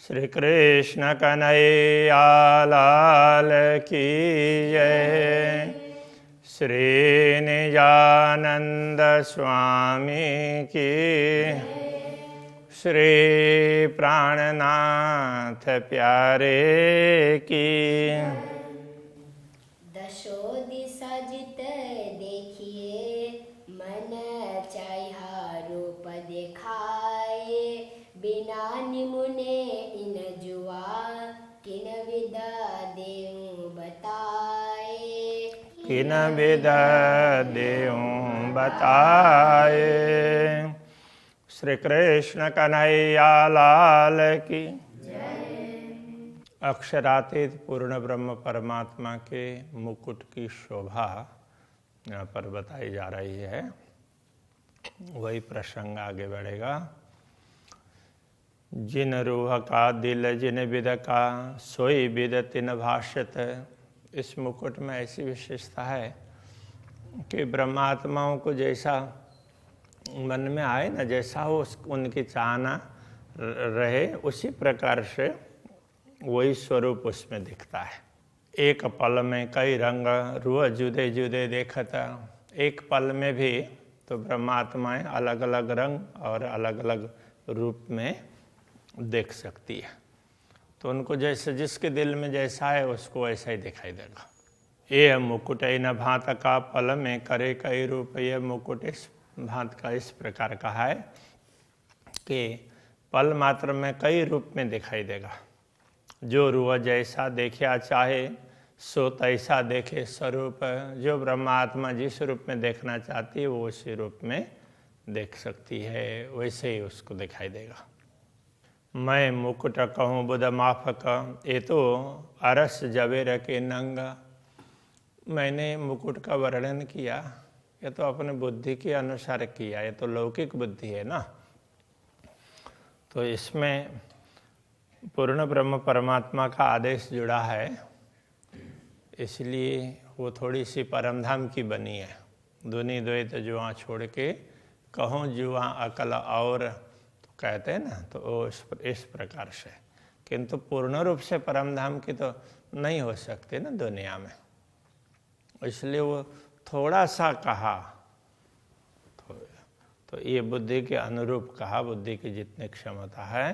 श्री कृष्ण कन्हैया लाल की जय। श्री निजानंद स्वामी की, श्री प्राणनाथ प्यारे की। दशो दिशा जित देखिए, मन चाहिए रूप दिखाए। बिना निमुने इन जुआ, किन विदा देऊं बताए। किन विदा देऊं बताए। श्री कृष्ण कन्हैया लाल की अक्षरातीत पूर्ण ब्रह्म परमात्मा के मुकुट की शोभा यहाँ पर बताई जा रही है। वही प्रसंग आगे बढ़ेगा। जिन रूह का दिल जिन विद का, सोई विद तिन भाषित। इस मुकुट में ऐसी विशेषता है कि ब्रह्मात्माओं को जैसा मन में आए ना, जैसा हो उनकी चाहना रहे, उसी प्रकार से वही स्वरूप उसमें दिखता है। एक पल में कई रंग रूह जुदे जुदे देखता। एक पल में भी तो ब्रह्मात्माएं अलग अलग रंग और अलग अलग रूप में देख सकती है। तो उनको जैसे जिसके दिल में जैसा है उसको ऐसा ही दिखाई देगा। ये मुकुट न भांत का पल में करे कई रूप। ये मुकुट इस भांत का इस प्रकार का है कि पल मात्र में कई रूप में दिखाई देगा। जो रूह जैसा देखा चाहे सो तैसा देखे स्वरूप। जो ब्रह्मात्मा जिस रूप में देखना चाहती है वो उसी रूप में देख सकती है, वैसे ही उसको दिखाई देगा। मैं मुकुट कहूँ बुध माफक, ये तो अरस जवेर के नंग। मैंने मुकुट का वर्णन किया, ये तो अपने बुद्धि के अनुसार किया, ये तो लौकिक बुद्धि है ना। तो इसमें पूर्ण ब्रह्म परमात्मा का आदेश जुड़ा है, इसलिए वो थोड़ी सी परमधाम की बनी है। दुनि द्वैत जुआ छोड़ के कहूँ जुआ अकल और, तो कहते हैं ना, तो इस प्रकार से। किंतु पूर्ण रूप से परमधाम की तो नहीं हो सकती ना दुनिया में, इसलिए वो थोड़ा सा कहा। तो ये बुद्धि के अनुरूप कहा, बुद्धि की जितनी क्षमता है।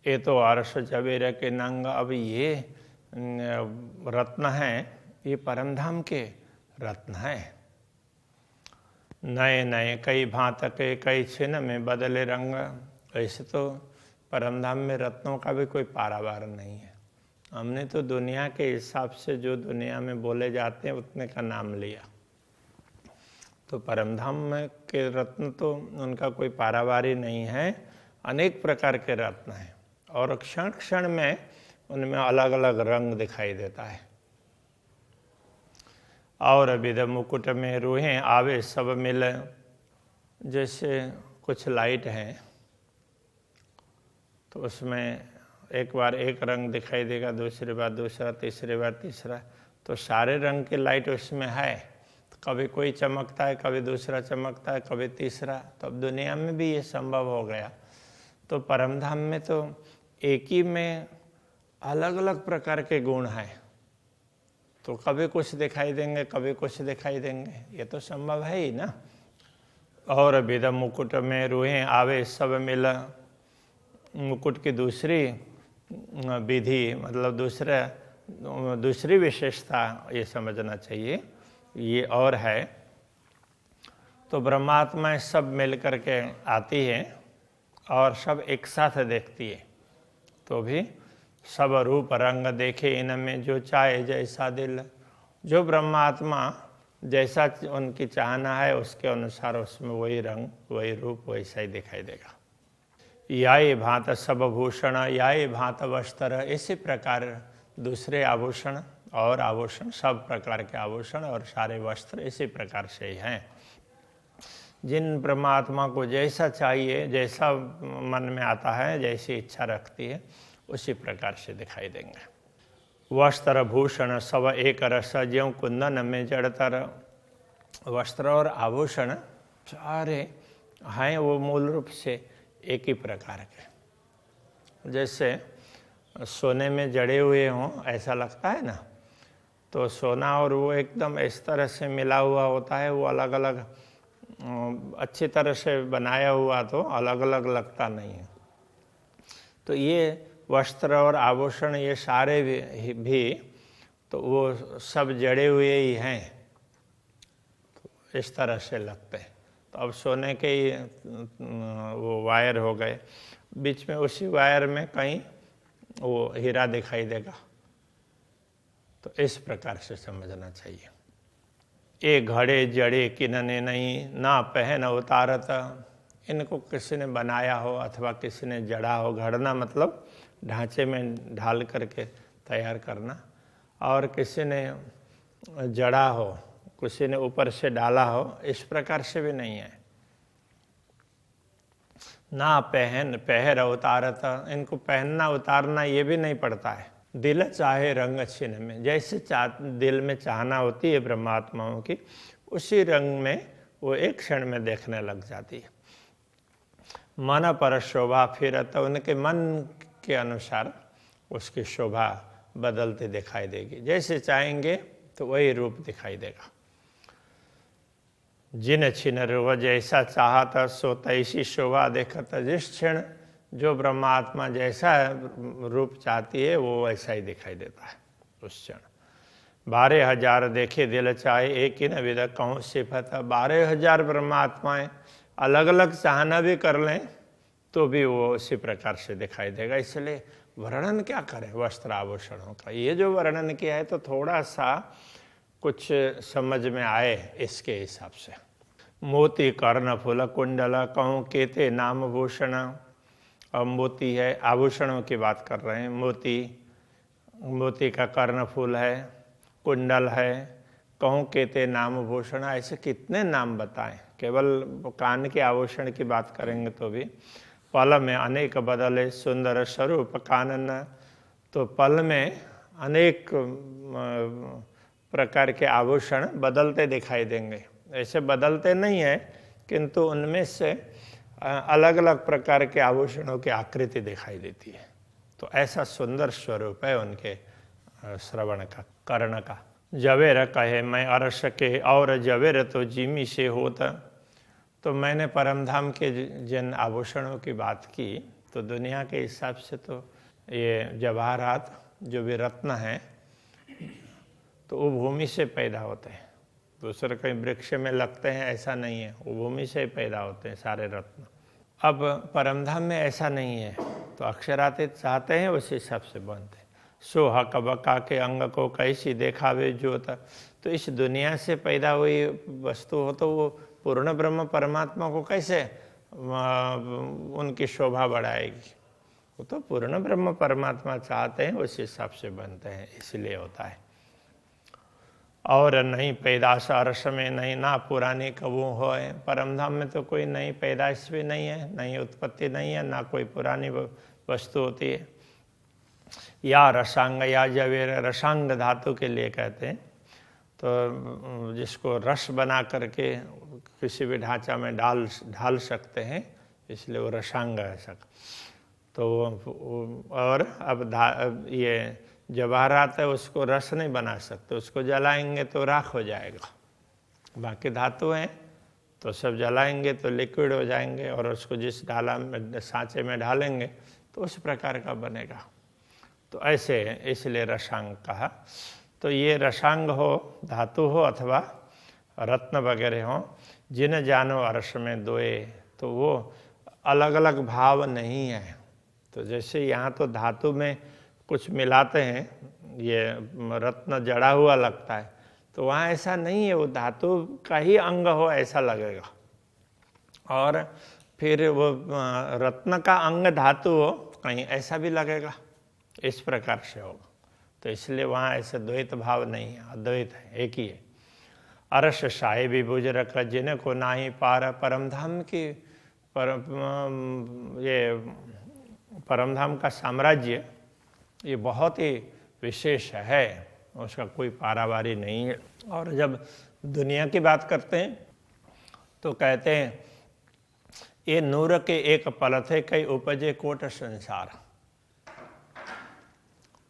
ये तो अर्श जवेर के नंग। अब ये रत्न है, ये परमधाम के रत्न है। नए नए कई भांत के कई छिन में बदले रंग। ऐसे तो परमधाम में रत्नों का भी कोई पारावार नहीं है। हमने तो दुनिया के हिसाब से जो दुनिया में बोले जाते हैं उतने का नाम लिया। तो परमधाम में के रत्न तो उनका कोई पारावारी नहीं है। अनेक प्रकार के रत्न हैं और क्षण क्षण में उनमें अलग अलग रंग दिखाई देता है। और विध मुकुट में रूहें आवे सब मिल। जैसे कुछ लाइट हैं तो उसमें एक बार एक रंग दिखाई देगा, दूसरी बार दूसरा, तीसरी बार तीसरा, तो सारे रंग के लाइट उसमें है। तो कभी कोई चमकता है, कभी दूसरा चमकता है, कभी तीसरा। तो अब दुनिया में भी ये संभव हो गया। तो परमधाम में तो एक ही में अलग अलग प्रकार के गुण हैं, तो कभी कुछ दिखाई देंगे, कभी कुछ दिखाई देंगे, ये तो संभव है ही ना। और विध मुकुट में रूहें आवे सब मिल। मुकुट की दूसरी विधि, मतलब दूसरी विशेषता ये समझना चाहिए, ये और है। तो ब्रह्मात्मा सब मिल करके आती है और सब एक साथ देखती है, तो भी सब रूप रंग देखे इनमें जो चाहे जैसा दिल। जो ब्रह्मात्मा जैसा उनकी चाहना है उसके अनुसार उसमें वही रंग, वही रूप, वैसा ही दिखाई देगा। याय भांत सब भूषण, याय भांत वस्त्र। इसी प्रकार दूसरे आभूषण और आभूषण, सब प्रकार के आभूषण और सारे वस्त्र इसी प्रकार से ही हैं। जिन परमात्मा को जैसा चाहिए, जैसा मन में आता है, जैसी इच्छा रखती है, उसी प्रकार से दिखाई देंगे। वस्त्र भूषण सब एक रस, ज्यों कुंदन में जड़तर। वस्त्र और आभूषण सारे हैं वो मूल रूप से एक ही प्रकार के। जैसे सोने में जड़े हुए हों ऐसा लगता है ना। तो सोना और वो एकदम इस तरह से मिला हुआ होता है, वो अलग अलग अच्छी तरह से बनाया हुआ तो अलग अलग लगता नहीं है। तो ये वस्त्र और आभूषण ये सारे भी तो वो सब जड़े हुए ही हैं, तो इस तरह से लगते हैं। तो अब सोने के ही वो वायर हो गए, बीच में उसी वायर में कहीं वो हीरा दिखाई देगा। तो इस प्रकार से समझना चाहिए। ये घड़े जड़े किनने नहीं, ना पहन उतारत। इनको किसी ने बनाया हो अथवा किसी ने जड़ा हो, घड़ना मतलब ढांचे में ढाल करके तैयार करना, और किसी ने जड़ा हो, किसी ने ऊपर से डाला हो, इस प्रकार से भी नहीं है। ना पहन पहर उतारत, इनको पहनना उतारना ये भी नहीं पड़ता है। दिल चाहे रंग छिन्न में, जैसे दिल में चाहना होती है ब्रह्मात्माओं की, उसी रंग में वो एक क्षण में देखने लग जाती है। मन पर शोभा फिरत, उनके मन के अनुसार उसकी शोभा बदलते दिखाई देगी, जैसे चाहेंगे तो वही रूप दिखाई देगा। जिन छिन रूप जैसा चाहता सो तैसी शोभा देखत, जिस क्षण जो ब्रह्मात्मा जैसा रूप चाहती है वो वैसा ही दिखाई देता है उस क्षण। 12,000 देखे दिल चाहे एक ही न विद कहूँ सिफत। 12,000 ब्रह्मात्माएं अलग अलग चाहना भी कर लें तो भी वो उसी प्रकार से दिखाई देगा। इसलिए वर्णन क्या करें वस्त्र आभूषणों का, ये जो वर्णन किया है तो थोड़ा सा कुछ समझ में आए इसके हिसाब से। मोती कर्ण फूल कुंडल कहूँ केते नाम भूषण। अब मोती है, आभूषणों की बात कर रहे हैं। मोती का कर्ण फूल है, कुंडल है, कहूँ केते नाम भूषण, ऐसे कितने नाम बताएं। केवल कान के आभूषण की बात करेंगे तो भी पल में अनेक बदले सुंदर स्वरूप कानन। तो पल में अनेक प्रकार के आभूषण बदलते दिखाई देंगे। ऐसे बदलते नहीं है, किंतु उनमें से अलग अलग प्रकार के आभूषणों की आकृति दिखाई देती है। तो ऐसा सुंदर स्वरूप है उनके श्रवण का, कर्ण का। जवेर कहे मैं अर्श के और जवेर तो जिमी से होता। तो मैंने परमधाम के जिन आभूषणों की बात की, तो दुनिया के हिसाब से तो ये जवाहरात जो भी रत्न हैं तो वो भूमि से पैदा होते हैं, दूसरे कहीं वृक्ष में लगते हैं ऐसा नहीं है, वो भूमि से ही पैदा होते हैं सारे रत्न। अब परमधाम में ऐसा नहीं है, तो अक्षरातीत चाहते हैं उस हिसाब से बनते हैं। सोहा कबका के अंग को कैसी देखावे ज्योत। तो इस दुनिया से पैदा हुई वस्तु हो तो वो पूर्ण ब्रह्म परमात्मा को कैसे उनकी शोभा बढ़ाएगी। वो तो पूर्ण ब्रह्म परमात्मा चाहते हैं उस हिसाब से बनते हैं, इसलिए होता है। और नहीं पैदाश अर्श में नहीं, ना पुरानी कबू हो। परमधाम में तो कोई नई पैदाश भी नहीं है, नई उत्पत्ति नहीं है, ना कोई पुरानी वस्तु होती है। या रसांग या जवेर, रसांग धातु के लिए कहते हैं, तो जिसको रस बना करके किसी भी ढांचा में ढाल सकते हैं, इसलिए वो रसांग है सक। तो और अब ये जवाहरात है, उसको रस नहीं बना सकते, उसको जलाएंगे तो राख हो जाएगा। बाकी धातु हैं तो सब जलाएंगे तो लिक्विड हो जाएंगे, और उसको जिस ढाला में सांचे में ढालेंगे तो उस प्रकार का बनेगा। तो ऐसे इसलिए रसांग कहा। तो ये रसांग हो, धातु हो अथवा रत्न वगैरह हो, जिन जानो अर्श में दोए, तो वो अलग अलग भाव नहीं है। तो जैसे यहाँ तो धातु में कुछ मिलाते हैं, ये रत्न जड़ा हुआ लगता है, तो वहाँ ऐसा नहीं है, वो धातु का ही अंग हो ऐसा लगेगा। और फिर वो रत्न का अंग धातु हो कहीं ऐसा भी लगेगा, इस प्रकार से होगा। तो इसलिए वहाँ ऐसे द्वैत भाव नहीं है, अद्वैत है, एक ही है। अर्श शाही विभुज रख जिनको नाही पार। परमधाम की ये परमधाम का साम्राज्य ये बहुत ही विशेष है, उसका कोई पारावारी नहीं है। और जब दुनिया की बात करते हैं तो कहते हैं ये नूर के एक पल थे कई उपजे कोट संसार।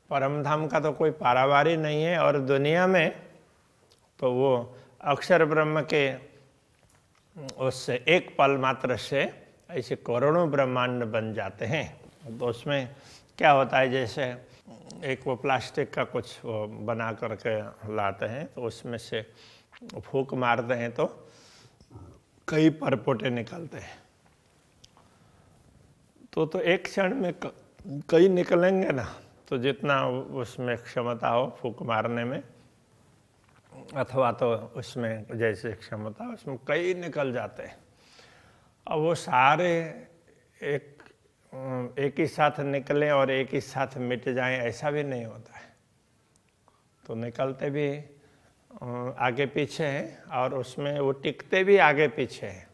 परम धाम का तो कोई पारावार ही नहीं है, और दुनिया में तो वो अक्षर ब्रह्म के उससे एक पल मात्र से ऐसे करोड़ों ब्रह्मांड बन जाते हैं। तो उसमें क्या होता है, जैसे एक वो प्लास्टिक का कुछ वो बना करके लाते हैं, तो उसमें से फूंक मारते हैं तो कई परपोटे निकलते हैं। तो एक क्षण में कई निकलेंगे ना, तो जितना उसमें क्षमता हो फूंक मारने में, अथवा तो उसमें जैसे क्षमता उसमें कई निकल जाते हैं। अब वो सारे एक ही साथ निकले और एक ही साथ मिट जाएं, ऐसा भी नहीं होता है। तो निकलते भी आगे पीछे हैं, और उसमें वो टिकते भी आगे पीछे हैं।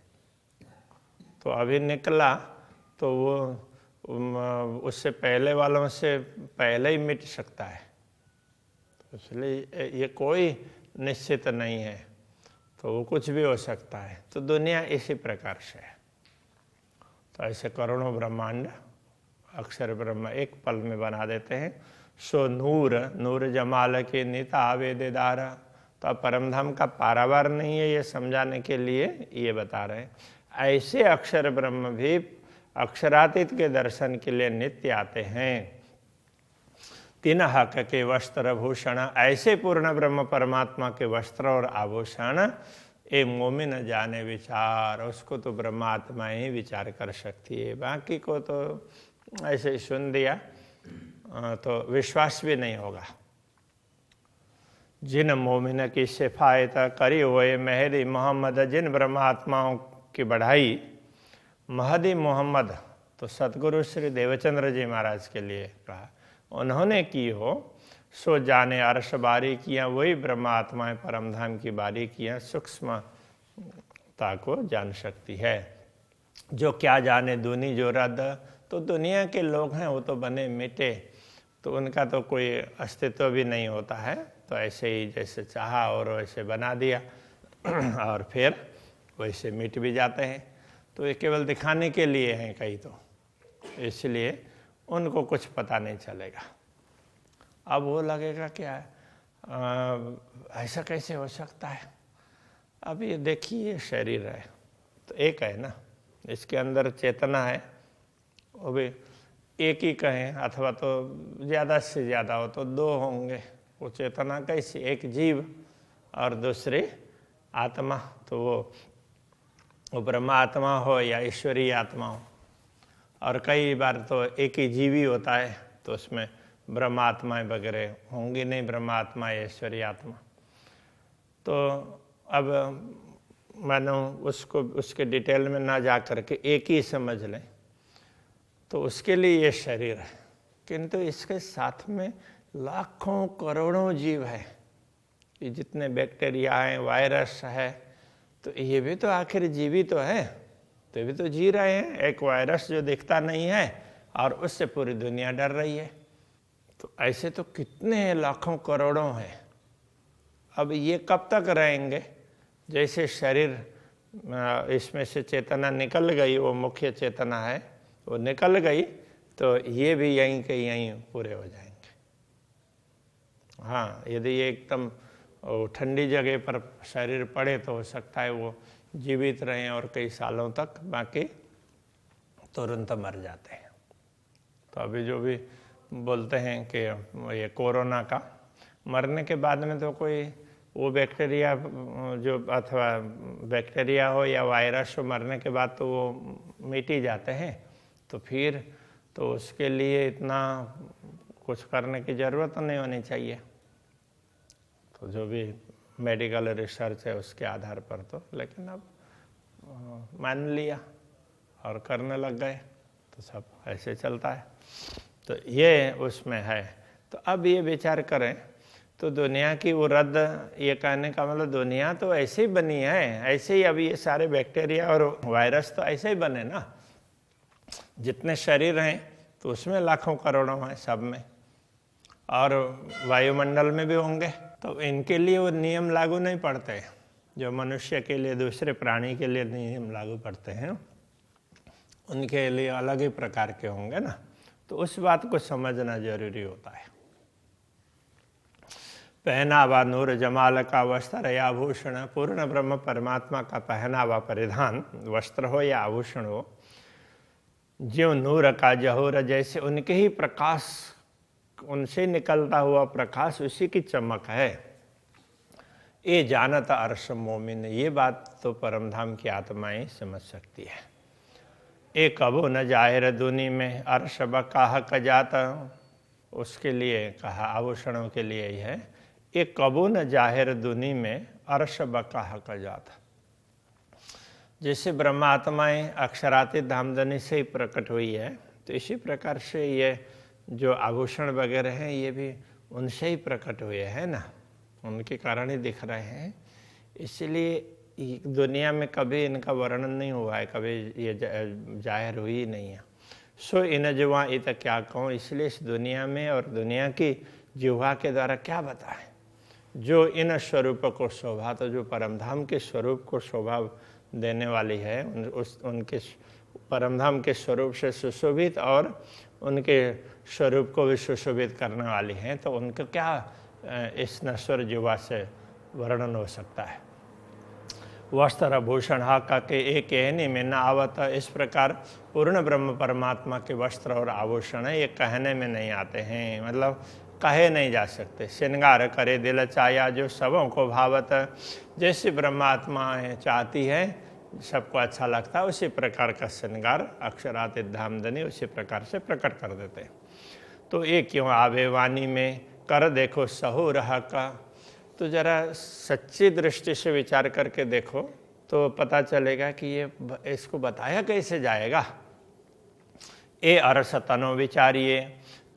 तो अभी निकला तो वो उससे पहले वालों से पहले ही मिट सकता है। तो इसलिए ये कोई निश्चित नहीं है, तो वो कुछ भी हो सकता है। तो दुनिया इसी प्रकार से है। तो ऐसे करोड़ों ब्रह्मांड अक्षर ब्रह्म एक पल में बना देते हैं। सो नूर जमाल के निता वेदेदार। तो परमधाम का पारावार नहीं है, ये समझाने के लिए ये बता रहे हैं। ऐसे अक्षर ब्रह्म भी अक्षरातीत के दर्शन के लिए नित्य आते हैं। तीन हक के वस्त्र भूषण, ऐसे पूर्ण ब्रह्म परमात्मा के वस्त्र और आभूषण ए मोमिन जाने विचार। उसको तो ब्रह्मात्मा ही विचार कर सकती है, बाकी को तो ऐसे ही सुन दिया तो विश्वास भी नहीं होगा। जिन मोमिन की सिफायत करी हुए महदी मोहम्मद, जिन ब्रह्मात्माओं की बढ़ाई महदी मोहम्मद, तो सतगुरु श्री देवचंद्र जी महाराज के लिए कहा, उन्होंने की हो सो जाने अर्श बारी किया, वही ब्रह्मात्माएं परमधाम की बारी किया सूक्ष्मता को जान सकती है। जो क्या जाने दुनी जो रद, तो दुनिया के लोग हैं वो तो बने मिटे, तो उनका तो कोई अस्तित्व भी नहीं होता है। तो ऐसे ही जैसे चाहा और वैसे बना दिया और फिर वैसे मिट भी जाते हैं। तो ये केवल दिखाने के लिए हैं कई, तो इसलिए उनको कुछ पता नहीं चलेगा। अब वो लगेगा क्या ऐसा कैसे हो सकता है। अब ये देखिए, ये शरीर है तो एक है ना, इसके अंदर चेतना है, वो भी एक ही कहें अथवा तो ज़्यादा से ज़्यादा हो तो दो होंगे। वो चेतना कैसी, एक जीव और दूसरी आत्मा। तो वो ब्रह्म आत्मा हो या ईश्वरीय आत्मा हो, और कई बार तो एक ही जीवी होता है, तो उसमें ब्रह्मात्माएं वगैरह होंगी नहीं, ब्रह्मात्मा ईश्वरीय आत्मा। तो अब मानो उसको उसके डिटेल में ना जा करके एक ही समझ लें, तो उसके लिए ये शरीर है। किंतु इसके साथ में लाखों करोड़ों जीव है, ये जितने बैक्टीरिया हैं, वायरस है, तो ये भी तो आखिर जीवी तो है, तो ये भी तो जी रहे हैं। एक वायरस जो दिखता नहीं है और उससे पूरी दुनिया डर रही है। तो ऐसे तो कितने लाखों करोड़ों हैं। अब ये कब तक रहेंगे। जैसे शरीर इसमें से चेतना निकल गई, वो मुख्य चेतना है, वो निकल गई, तो ये भी यहीं के यहीं पूरे हो जाएंगे। हाँ, यदि ये एकदम ठंडी जगह पर शरीर पड़े तो हो सकता है वो जीवित रहें और कई सालों तक, बाकी तुरंत मर जाते हैं। तो अभी जो भी बोलते हैं कि ये कोरोना का मरने के बाद में तो कोई वो बैक्टीरिया जो अथवा बैक्टीरिया हो या वायरस हो, मरने के बाद तो वो मिट ही जाते हैं। तो फिर तो उसके लिए इतना कुछ करने की ज़रूरत नहीं होनी चाहिए। तो जो भी मेडिकल रिसर्च है उसके आधार पर तो, लेकिन अब मान लिया और करने लग गए, तो सब ऐसे चलता है। तो ये उसमें है। तो अब ये विचार करें तो दुनिया की वो रद्द, ये कहने का मतलब दुनिया तो ऐसे ही बनी है, ऐसे ही अभी ये सारे बैक्टीरिया और वायरस तो ऐसे ही बने ना। जितने शरीर हैं तो उसमें लाखों करोड़ों हैं सब में, और वायुमंडल में भी होंगे। तो इनके लिए वो नियम लागू नहीं पड़ते जो मनुष्य के लिए, दूसरे प्राणी के लिए नियम लागू पड़ते हैं, उनके लिए अलग ही प्रकार के होंगे ना। तो उस बात को समझना जरूरी होता है। पहनावा नूर जमाल का वस्त्र या आभूषण, पूर्ण ब्रह्म परमात्मा का पहनावा परिधान वस्त्र हो या आभूषण हो, ज्यों नूर का जहूर, जैसे उनके ही प्रकाश, उनसे निकलता हुआ प्रकाश उसी की चमक है। ये जानत अर्श मोमिन, ये बात तो परमधाम की आत्माएं समझ सकती है। ए कबो न जाहिर दुनी में अर्श बकाह कजात, उसके लिए कहा आभूषणों के लिए ही है। एक कबो न जाहिर दुनी में अर्श बकाह कजात, जैसे ब्रह्मात्माएं अक्षरातीत धामधनी से ही प्रकट हुई है, तो इसी प्रकार से ये जो आभूषण वगैरह हैं ये भी उनसे ही प्रकट हुए हैं ना, उनके कारण ही दिख रहे हैं। इसलिए दुनिया में कभी इनका वर्णन नहीं हुआ है, कभी ये जाहिर हुई ही नहीं है। सो इन जुआ इत क्या कहूँ, इसलिए इस दुनिया में और दुनिया की जिह्वा के द्वारा क्या बताएं। जो इन स्वरूप को शोभा, तो जो परमधाम के स्वरूप को शोभा देने वाली है, उनके परमधाम के स्वरूप से सुशोभित और उनके स्वरूप को भी सुशोभित करने वाली हैं, तो उनका क्या इस नश्वर जीवा से वर्णन हो सकता है। वस्त्र भूषण हाका के एक कहने में न आवत, इस प्रकार पूर्ण ब्रह्म परमात्मा के वस्त्र और आभूषण ये कहने में नहीं आते हैं, मतलब कहे नहीं जा सकते। श्रृंगार करे दिल चाया, जो सबों को भावत, जैसे ब्रह्मात्मा चाहती है, सबको अच्छा लगता है, उसी प्रकार का श्रृंगार अक्षरातीत धामधनी उसी प्रकार से प्रकट कर देते हैं। तो ये क्यों आवे वाणी में कर देखो सहु रहा का, तो जरा सच्ची दृष्टि से विचार करके देखो तो पता चलेगा कि ये इसको बताया कैसे जाएगा। ए अरस तनो विचारिए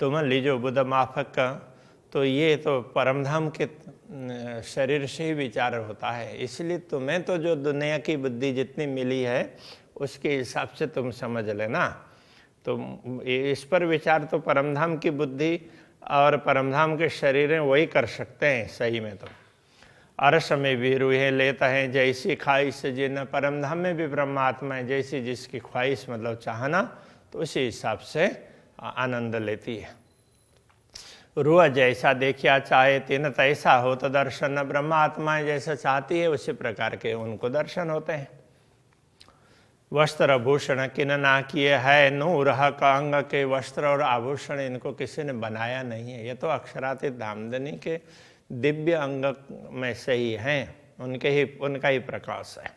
तुम लीजो बुध माफक का, तो ये तो परमधाम के शरीर से ही विचार होता है, इसलिए तुम्हें तो जो दुनिया की बुद्धि जितनी मिली है उसके हिसाब से तुम समझ लेना। तो इस पर विचार तो परमधाम की बुद्धि और परमधाम के शरीर हैं वही कर सकते हैं सही में। तो अरस में भी रूहें लेता है जैसी ख्वाहिश जिन, परमधाम में भी ब्रह्मात्मा है जैसी जिसकी ख्वाहिश मतलब चाहना, तो उसी हिसाब से आनंद लेती है। रूह जैसा देखिया चाहे तिन तैसा हो, तो दर्शन ब्रह्मात्माएं जैसा चाहती है उसी प्रकार के उनको दर्शन होते हैं। वस्त्र भूषण किन ना किए है, नूर का अंग के वस्त्र और आभूषण इनको किसी ने बनाया नहीं है, ये तो अक्षरातीत धामधनी के दिव्य अंग में से ही हैं, उनका ही प्रकाश है।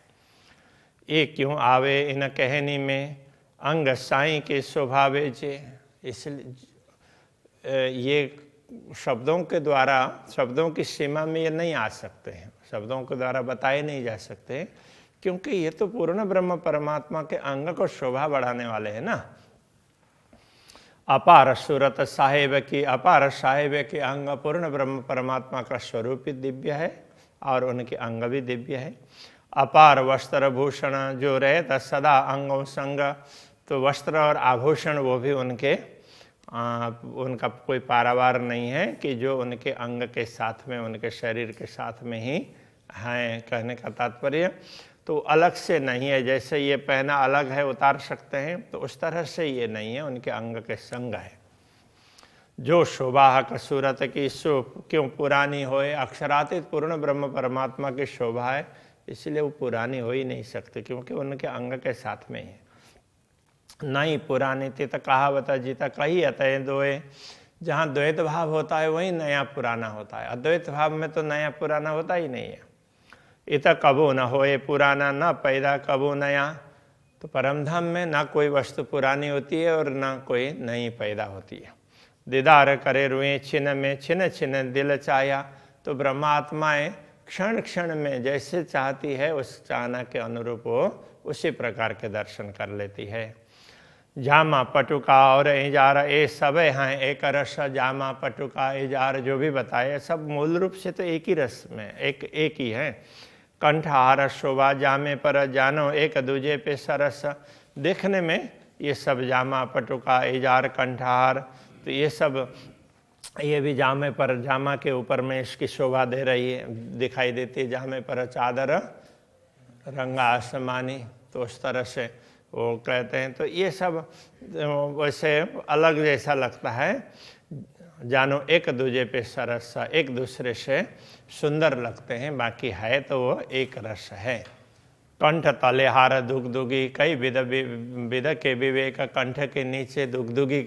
ये क्यों आवे इन कहनी में अंग साई के स्वभावे जे, इसलिए ये शब्दों के द्वारा, शब्दों की सीमा में ये नहीं आ सकते हैं, शब्दों के द्वारा बताए नहीं जा सकते, क्योंकि ये तो पूर्ण ब्रह्म परमात्मा के अंग को शोभा बढ़ाने वाले हैं ना। अपार सूरत साहेब की, अपार साहेब के अंग पूर्ण ब्रह्म परमात्मा का स्वरूप ही दिव्य है और उनके अंग भी दिव्य है। अपार वस्त्र भूषण जो रहता सदा अंगों संग, तो वस्त्र और आभूषण वो भी उनका कोई पारावार नहीं है कि जो उनके अंग के साथ में, उनके शरीर के साथ में ही हैं। कहने का तात्पर्य तो अलग से नहीं है, जैसे ये पहना अलग है उतार सकते हैं, तो उस तरह से ये नहीं है, उनके अंग के संग है। जो शोभा का सूरत की सो क्यों पुरानी होए, अक्षरातीत पूर्ण ब्रह्म परमात्मा की शोभा है, इसलिए वो पुरानी हो ही नहीं सकती, क्योंकि उनके अंग के साथ में है। नहीं पुरानी तित कहावत जीता कही अतः दोए, जहाँ द्वैत भाव होता है वही नया पुराना होता है, अद्वैत भाव में तो नया पुराना होता ही नहीं है। इत कबो न होए पुराना, न पैदा कबो नया, तो परमधाम में ना कोई वस्तु पुरानी होती है और ना कोई नई पैदा होती है। दीदार करे रुए छिन में छिन छिन दिल चाया, तो ब्रह्मात्माएं क्षण क्षण में जैसे चाहती है उस चाहना के अनुरूप वो उसी प्रकार के दर्शन कर लेती है। जामा पटुका और इजार ए सब हैं एक रस, जामा पटुका इजार जो भी बताए सब मूल रूप से तो एक ही रस में एक ही है। कंठहार शोभा जामे पर जानो एक दूजे पे सरस, देखने में ये सब जामा पटुका इजार कंठहार, तो ये सब ये भी जामे पर, जामा के ऊपर में इसकी शोभा दे रही है, दिखाई देती है। जामे पर चादर रंगा आसमानी, तो उस तरह से वो कहते हैं। तो ये सब वैसे अलग जैसा लगता है, जानो एक दूजे पे सरस, एक दूसरे से सुंदर लगते हैं, बाकी है तो वो एक रस है। कंठ तले हार दुगदुगी, कई विद के विवेक, कंठ के नीचे दुगदुगी,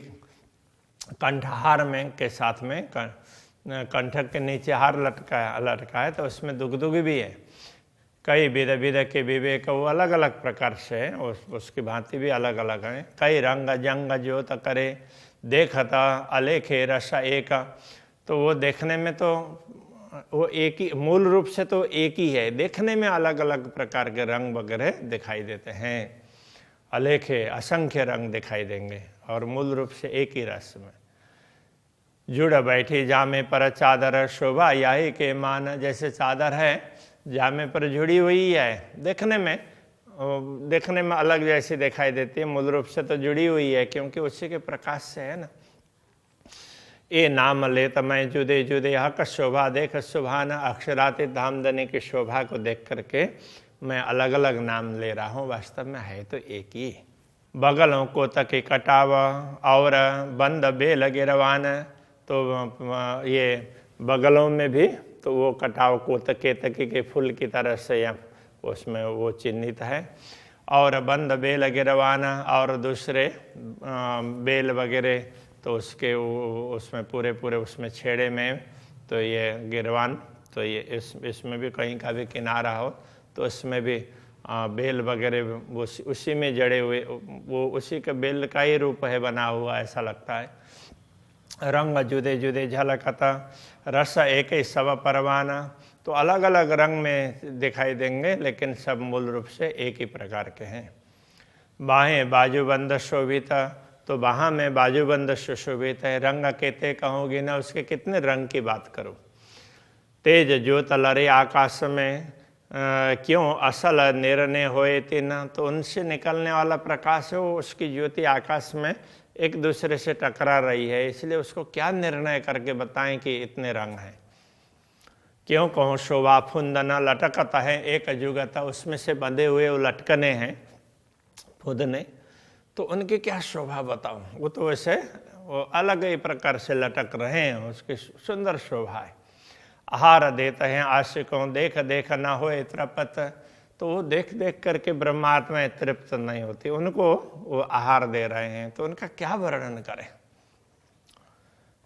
कंठहार में के साथ में कंठ के नीचे हार लटका है तो उसमें दुगदुगी भी है। कई विद के विवेक, वो अलग अलग प्रकार से है, उसकी भांति भी अलग अलग है। कई रंग जंग ज्योत करे, देखता अलेखे रस एक, तो वो देखने में तो वो एक ही, मूल रूप से तो एक ही है, देखने में अलग अलग प्रकार के रंग वगैरह दिखाई देते हैं। अलेखे असंख्य रंग दिखाई देंगे और मूल रूप से एक ही रस में। जुड़ बैठी जामे पर चादर, शोभा यही के मान, जैसे चादर है जामे पर जुड़ी हुई है, देखने में अलग जैसी दिखाई देती है, मूल रूप से तो जुड़ी हुई है क्योंकि उसी के प्रकाश से है ना। ये नाम लेत मैं जुदे जुदे हक शोभा देख सुभान, अक्षरातीत धामधनी की शोभा को देख करके मैं अलग अलग नाम ले रहा हूँ, वास्तव में है तो एक ही। बगलों को तके कटाव और बंद बेल गिरवान, तो ये बगलों में भी तो वो कटाव को केतकी के फूल की तरह से उसमें वो चिन्हित है। और बंद बेल गिरवाना, और दूसरे बेल वगैरह तो उसके उसमें पूरे उसमें छेड़े में तो ये गिरवान, तो ये इसमें भी कहीं का भी किनारा हो तो उसमें भी बेल वगैरह उसी में जड़े हुए, वो उसी के बेल का ही रूप है बना हुआ, ऐसा लगता है। रंग जुदे जुदे झलकता, रस एक ही सब परवाना, तो अलग अलग रंग में दिखाई देंगे लेकिन सब मूल रूप से एक ही प्रकार के हैं। बाहें बाजूबंद शोभित, तो बाहाँ में बाजूबंद सुशोभित है। रंग कहते कहूँगी ना, उसके कितने रंग की बात करूँ। तेज ज्योत लरे आकाश में, क्यों असल निर्णय होए तीन, तो उनसे निकलने वाला प्रकाश है वो, उसकी ज्योति आकाश में एक दूसरे से टकरा रही है, इसलिए उसको क्या निर्णय करके बताएं कि इतने रंग हैं। क्यों कहूँ शोभा फुंदना लटकता है एक जुगता, उसमें से बंधे हुए वो लटकने हैं फुदने, तो उनकी क्या शोभा बताऊं। वो तो वैसे वो अलग ही प्रकार से लटक रहे हैं, उसकी सुंदर शोभा है। आहार देते हैं आशिकों, देख देख ना होए तृप्त, तो वो देख देख करके ब्रह्मात्मा तृप्त नहीं होती, उनको वो आहार दे रहे हैं, तो उनका क्या वर्णन करें।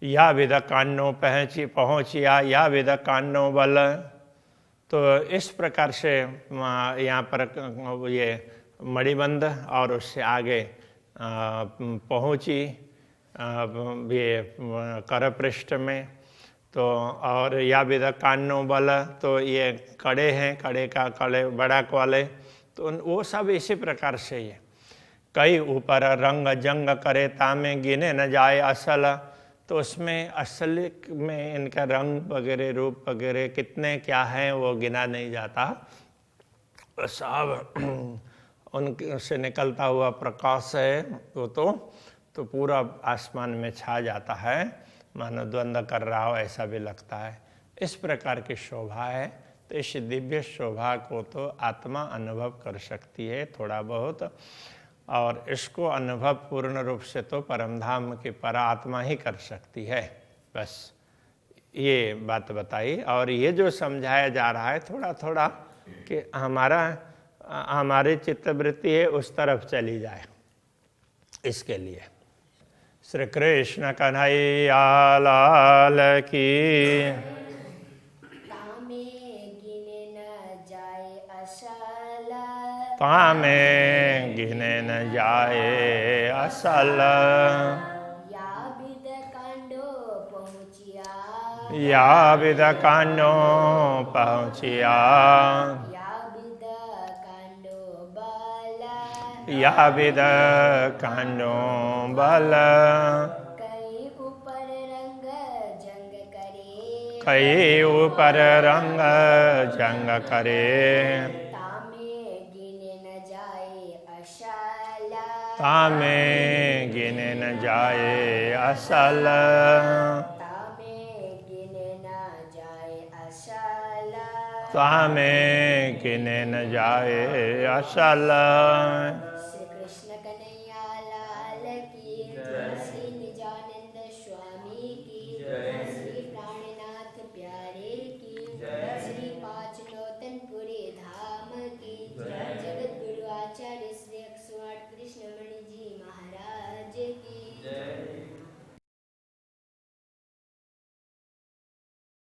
या विद कान्नो पहुँचिया, या विद कान्नो बल, तो इस प्रकार से यहाँ पर ये मणिबंध और उससे आगे पहुँची ये कर पृष्ठ में, तो और या विद कान्नो बल, तो ये कड़े हैं, कड़े बड़ा वाले, तो वो सब इसी प्रकार से ये। कई ऊपर रंग जंग करे तामे, गिने न जाए असल, तो उसमें असल में इनका रंग वगैरह रूप वगैरह कितने क्या हैं वो गिना नहीं जाता। सब उनसे निकलता हुआ प्रकाश है वो तो पूरा आसमान में छा जाता है, मानो द्वंद्व कर रहा हो ऐसा भी लगता है। इस प्रकार की शोभा है, तो इस दिव्य शोभा को तो आत्मा अनुभव कर सकती है थोड़ा बहुत, और इसको अनुभव पूर्ण रूप से तो परमधाम की परात्मा ही कर सकती है। बस ये बात बताई, और ये जो समझाया जा रहा है थोड़ा थोड़ा कि हमारी चित्तवृत्ति है उस तरफ चली जाए, इसके लिए। श्री कृष्ण कन्हैया लाल की। तामे गिने न जाए असल, तामे गिने न जाए असल, या विद कांडो पहुँचिया, या विद कान्नो पहुँचिया, या विद कान्नो बल, कई ऊपर रंग जंग करे, कई ऊपर रंग जंग करे, तामे गिने न जाए असल, तामे गिने न जाए असल, तामे गिने न जाए असल, तामे गिने न जाए असल।